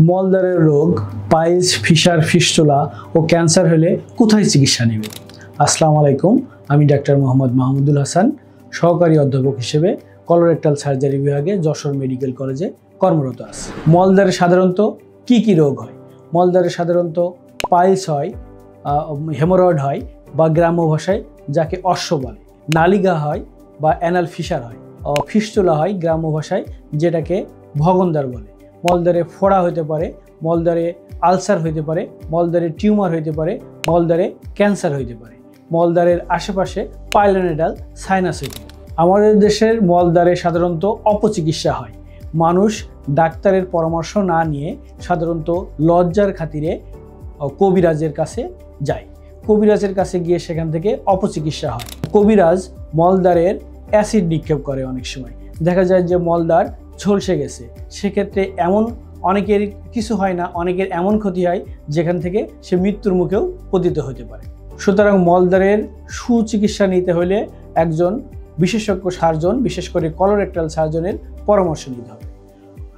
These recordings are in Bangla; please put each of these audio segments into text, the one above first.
মলদ্বারের রোগ, পাইলস, ফিশার, ফিস্টুলা ও ক্যান্সার হলে কোথায় চিকিৎসা নেবে? আসসালামু আলাইকুম, আমি ডাক্তার মোহাম্মদ মাহমুদুল হাসান, সহকারী অধ্যাপক হিসেবে কলোরেক্টাল সার্জারি বিভাগে যশোর মেডিকেল কলেজে কর্মরত আছি। মলদ্বারে সাধারণত কি রোগ হয়? মলদ্বারে সাধারণত পাইলস হয়, হেমোরয়েড হয় বা গ্রাম্য ভাষায় যাকে অশ্ব বলে, নালিকা হয় বা অ্যানাল ফিশার হয়, ফিস্টুলা হয় গ্রাম্য ভাষায় যেটাকে ভগন্দার বলে। মলদ্বারে ফোড়া হতে পারে, মলদ্বারে আলসার হইতে পারে, মলদ্বারে টিউমার হইতে পারে, মলদ্বারে ক্যান্সার হইতে পারে, মলদ্বারের আশেপাশে পাইলোনেডাল সাইনাস হইতে পারে। আমাদের দেশের মলদ্বারে সাধারণত অপচিকিৎসা হয়। মানুষ ডাক্তারের পরামর্শ না নিয়ে সাধারণত লজ্জার খাতিরে কবিরাজের কাছে যায়। কবিরাজের কাছে গিয়ে সেখান থেকে অপচিকিৎসা হয়। কবিরাজ মলদ্বারের অ্যাসিড নিক্ষেপ করে। অনেক সময় দেখা যায় যে মলদ্বার ঝলসে গেছে, সেক্ষেত্রে এমন অনেকের কিছু হয় না, অনেকের এমন ক্ষতি হয় যেখান থেকে সে মৃত্যুর মুখেও পতিত হতে পারে। সুতরাং মলদ্বারের সুচিকিৎসা নিতে হলে একজন বিশেষজ্ঞ সার্জন, বিশেষ করে কলোরেক্টাল সার্জনের পরামর্শ নিতে হবে।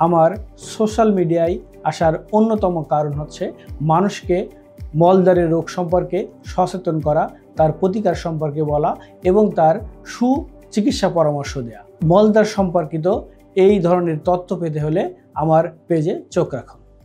আমার সোশ্যাল মিডিয়ায় আসার অন্যতম কারণ হচ্ছে মানুষকে মলদ্বারের রোগ সম্পর্কে সচেতন করা, তার প্রতিকার সম্পর্কে বলা এবং তার সুচিকিৎসা পরামর্শ দেওয়া। মলদ্বার সম্পর্কিত এই ধরনের তথ্য পেতে হলে আমার পেজে চোখ রাখুন।